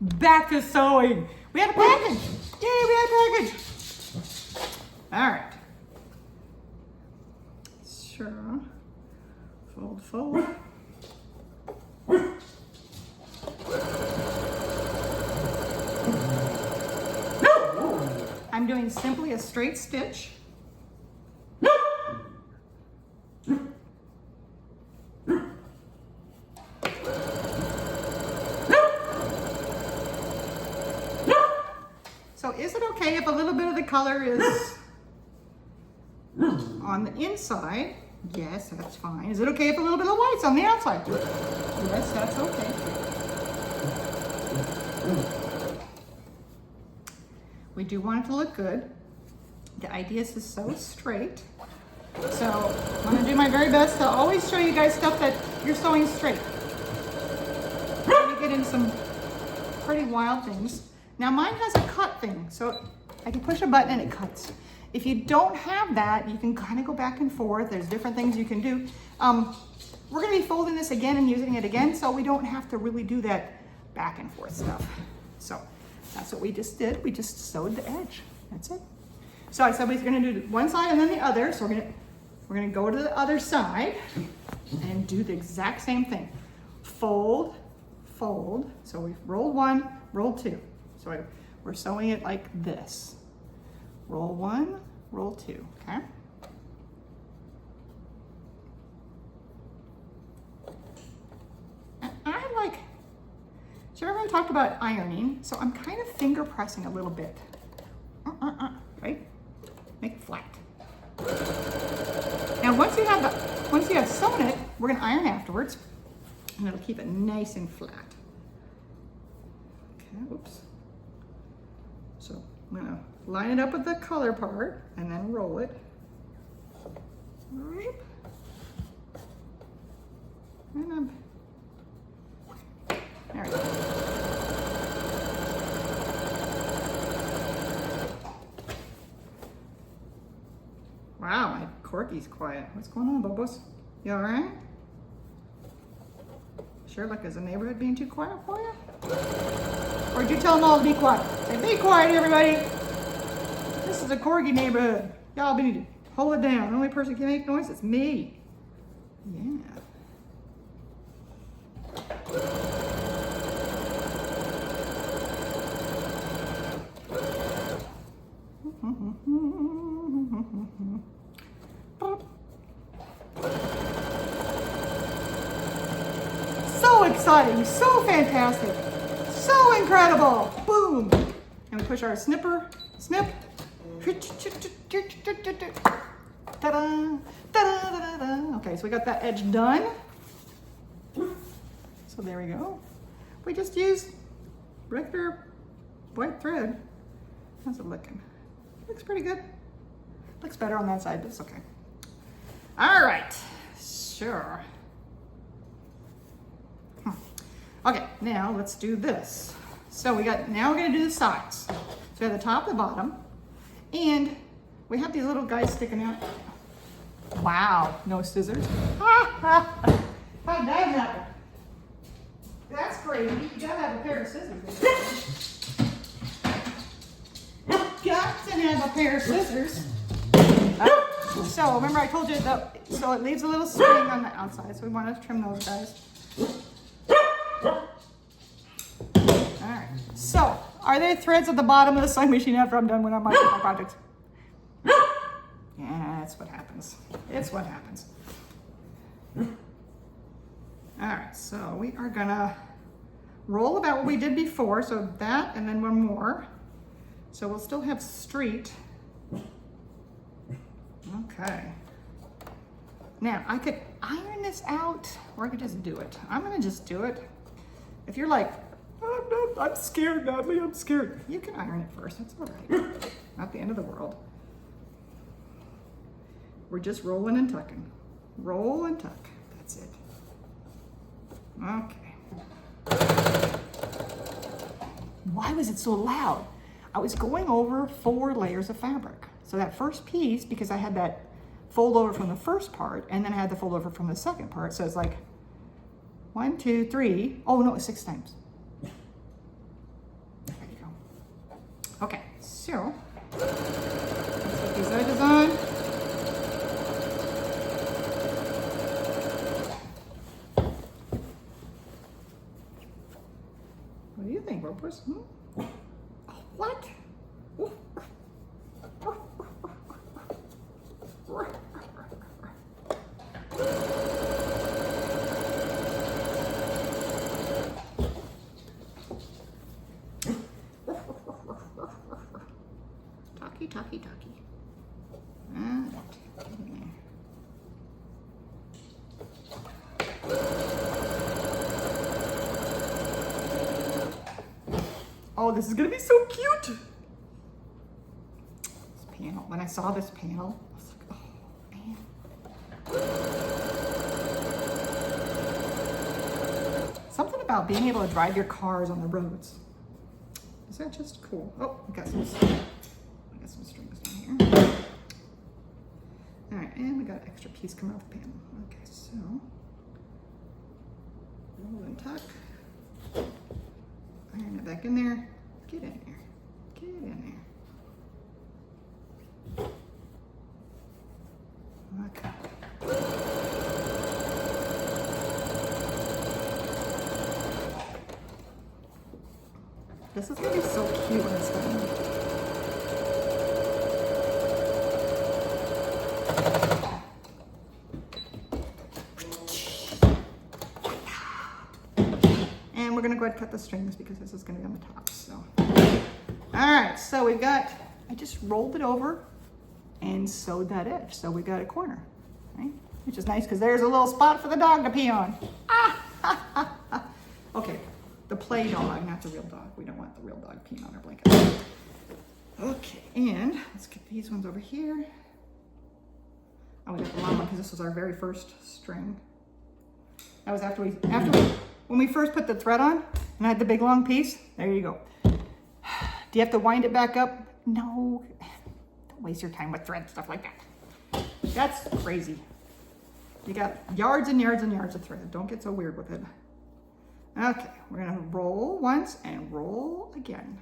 Back to sewing. We had a package. Yay, we had a package. All right. Sure. Fold, fold. I'm doing simply a straight stitch. So is it okay if a little bit of the color is on the inside? Yes, that's fine. Is it okay if a little bit of white's on the outside? Yes, that's okay. We do want it to look good. The idea is to sew straight. So I'm gonna do my very best to always show you guys stuff that you're sewing straight. We get in some pretty wild things. Now mine has a cut thing, so I can push a button and it cuts. If you don't have that, you can kind of go back and forth. There's different things you can do. We're gonna be folding this again and using it again, so we don't have to really do that back and forth stuff. So that's what we just did. We just sewed the edge. That's it. So I said we're gonna do one side and then the other. So we're gonna go to the other side and do the exact same thing. Fold, fold. So we rolled one, rolled two. So we're sewing it like this. Roll one, roll two, okay? And I like, so everyone talked about ironing, so I'm kind of finger pressing a little bit. Right? Make it flat. Now once you have sewn it, we're gonna iron afterwards, and it'll keep it nice and flat. Okay, oops. So I'm gonna line it up with the color part and then roll it. And there we go. Wow, my corky's quiet. What's going on, Bubbles? You all right? Sure, like, is the neighborhood being too quiet for you? Or did you tell them all to be quiet? Say, be quiet, everybody. This is a corgi neighborhood. Y'all need to hold it down. The only person who can make noise is me. Yeah. So exciting, so fantastic, so incredible. Boom. And we push our snipper, snip. Ta-da, ta-da-da-da-da. Okay, so we got that edge done. So there we go. We just used regular white thread. How's it looking? Looks pretty good. Looks better on that side, but it's okay. All right, sure. Okay, now let's do this. So now we're gonna do the sides. So we have the top and the bottom, and we have these little guys sticking out. Wow, no scissors. How'd that happen? That's crazy. You gotta have a pair of scissors. Got to have a pair of scissors. So remember I told you that, so it leaves a little string on the outside, so we want to trim those guys. Alright, so are there threads at the bottom of the sewing machine after I'm done when I'm on my projects? Yeah, that's what happens. It's what happens. Alright, so we are gonna roll about what we did before, so that and then one more. So we'll still have street. Okay. Now I could iron this out, or I could just do it. I'm gonna just do it. If you're like, I'm scared, Natalie, I'm scared. You can iron it first, that's all right. Not the end of the world. We're just rolling and tucking. Roll and tuck, that's it. Okay. Why was it so loud? I was going over 4 layers of fabric. So that first piece, because I had that fold over from the first part, and then I had the fold over from the second part, so it's like 1, 2, 3. Oh no, it's 6 times. Okay, so let's put these edges on. What do you think, Ropers? Oh, what? Talkie. Alright, get in there. Oh, this is gonna be so cute. This panel, when I saw this panel, I was like, oh man. Something about being able to drive your cars on the roads. Is that just cool? Oh, I got some strings down here. All right, and we got an extra piece coming off the panel. Okay, so roll and tuck. Iron it back in there. Get in there. Get in there. Okay. This is gonna be so cute when it's done. And we're gonna go ahead and cut the strings because this is gonna be on the top, so. All right, so we've got, I just rolled it over and sewed that edge. So we got a corner, right? Which is nice because there's a little spot for the dog to pee on. Okay, the play dog, not the real dog. We don't want the real dog peeing on our blanket. Okay, and let's get these ones over here. Oh, we got the long one because this was our very first string. That was when we first put the thread on and I had the big long piece. There you go. Do you have to wind it back up? No. Don't waste your time with thread, stuff like that. That's crazy. You got yards and yards and yards of thread. Don't get so weird with it. Okay, we're gonna roll once and roll again.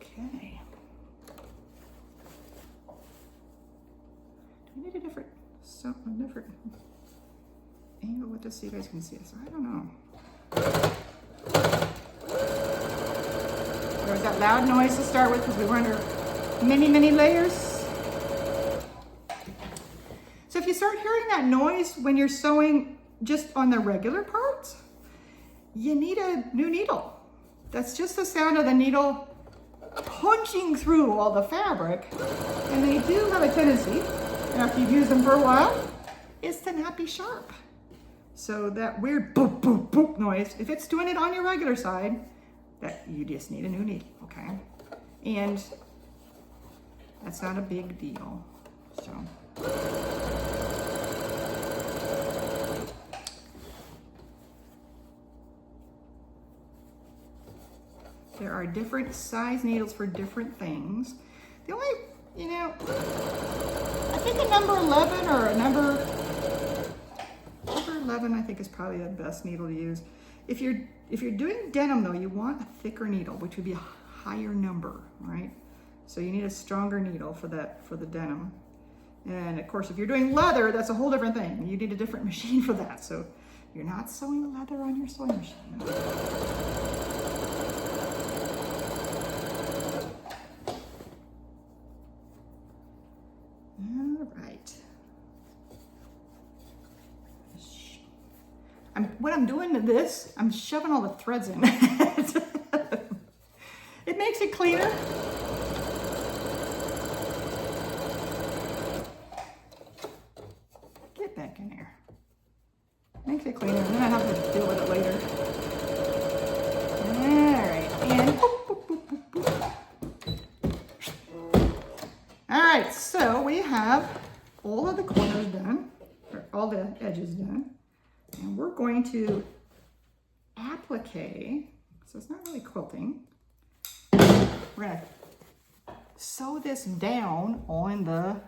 Okay. Do we need a different angle with this so you guys can see this? I don't know. There was that loud noise to start with because we were under many layers. So if you start hearing that noise when you're sewing just on the regular parts, you need a new needle. That's just the sound of the needle punching through all the fabric. And they do have a tendency, after you've used them for a while, is to not be sharp. So that weird boop, boop, boop noise, if it's doing it on your regular side, that you just need a new needle, okay? And that's not a big deal, so. There are different size needles for different things. The only, I think a number 11 or a number 11 I think is probably the best needle to use. If you're doing denim though, you want a thicker needle, which would be a higher number, right? So you need a stronger needle for the denim. And of course, if you're doing leather, that's a whole different thing. You need a different machine for that. So you're not sewing leather on your sewing machine. All right. When I'm doing this, I'm shoving all the threads in. It makes it cleaner. Get back in there. Makes it cleaner, and then I have to deal with it later. All right, and boop, boop, boop, boop, boop. All right, so we have all of the corners done, or all the edges done. And we're going to applique, so it's not really quilting. We're gonna sew this down on the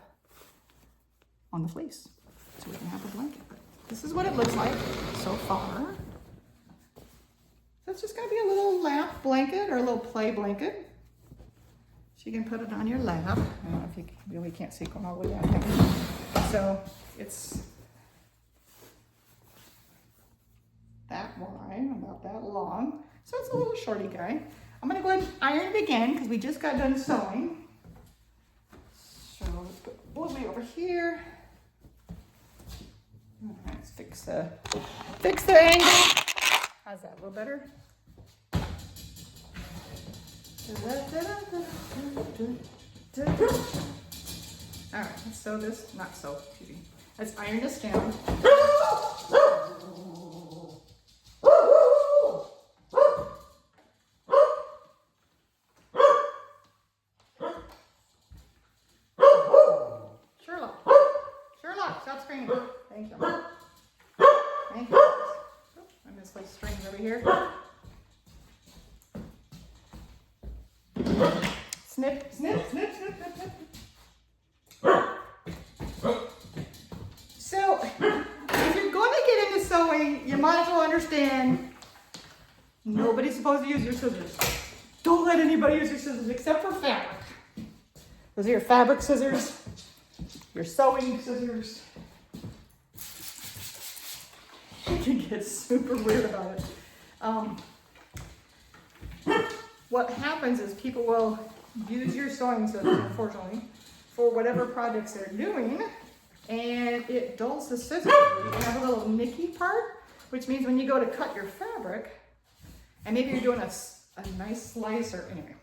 fleece so we can have a blanket. But this is what it looks like so far. So it's just gonna be a little lap blanket or a little play blanket. So you can put it on your lap. I don't know if you really can't see going all the way down there. So it's that wide, about that long. So it's a little shorty guy. I'm gonna go ahead and iron it again because we just got done sewing. So let's put Bluey over here. All right, let's fix the angle. How's that? A little better? All right, let's sew this. Not sew, excuse me. Let's iron this down. Sherlock, stop screaming. Thank you. Thank you. I misplaced strings over here. Snip, snip, snip, snip, snip, snip. So, if you're going to get into sewing, you might as well understand nobody's supposed to use your scissors. Don't let anybody use your scissors except for fabric. Those are your fabric scissors, your sewing scissors. You can get super weird about it. What happens is people will use your sewing scissors, unfortunately, for whatever projects they're doing, and it dulls the scissors. You can have a little nicky part, which means when you go to cut your fabric, and maybe you're doing a nice slice, or anyway,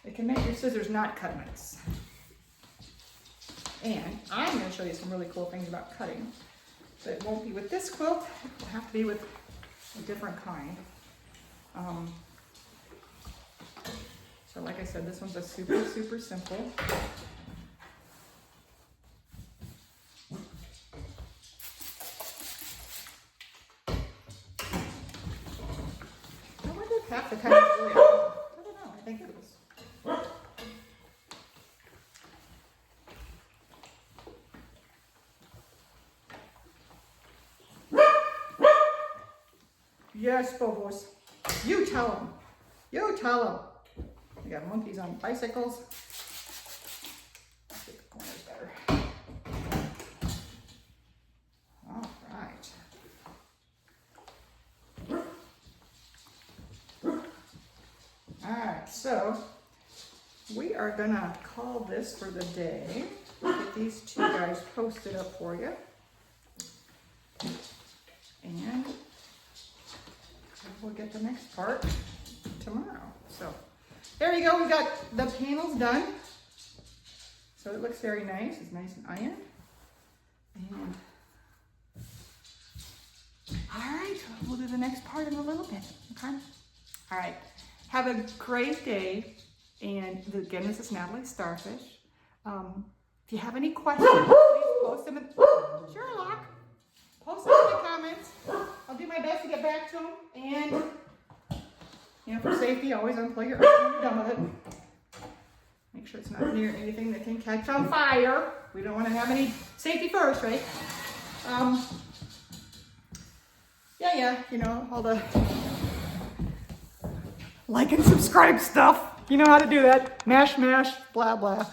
it can make your scissors not cut nice. And I'm going to show you some really cool things about cutting. But it won't be with this quilt. It will have to be with a different kind. So like I said, this one's a super, super simple. I wonder if half the kind is really, I don't know, I think it is. Yes, Bobos. You tell them. You tell them. We got monkeys on bicycles. Let's get the corners better. All right. All right, so we are gonna call this for the day. Get these two guys posted up for you. And we'll get the next part tomorrow. So there you go. We got the panels done. So it looks very nice. It's nice and ironed. And all right, we'll do the next part in a little bit. Okay. All right. Have a great day. And again, this is Natalie Starfish. If you have any questions, please post them in Sherlock. Post them in the comments. I'll do my best to get back to them. And, you know, for safety, always unplug your oven when you're done with it. Make sure it's not near anything that can catch on fire. We don't want to have any safety first, right? Yeah, you know, all the like and subscribe stuff. You know how to do that. Mash, blah, blah.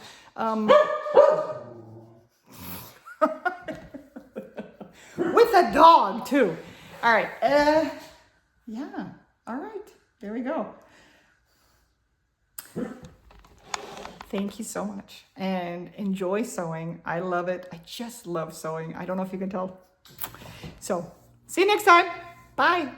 With a dog, too. All right. Yeah. All right. There we go. Thank you so much. And enjoy sewing. I love it. I just love sewing. I don't know if you can tell. So, see you next time. Bye.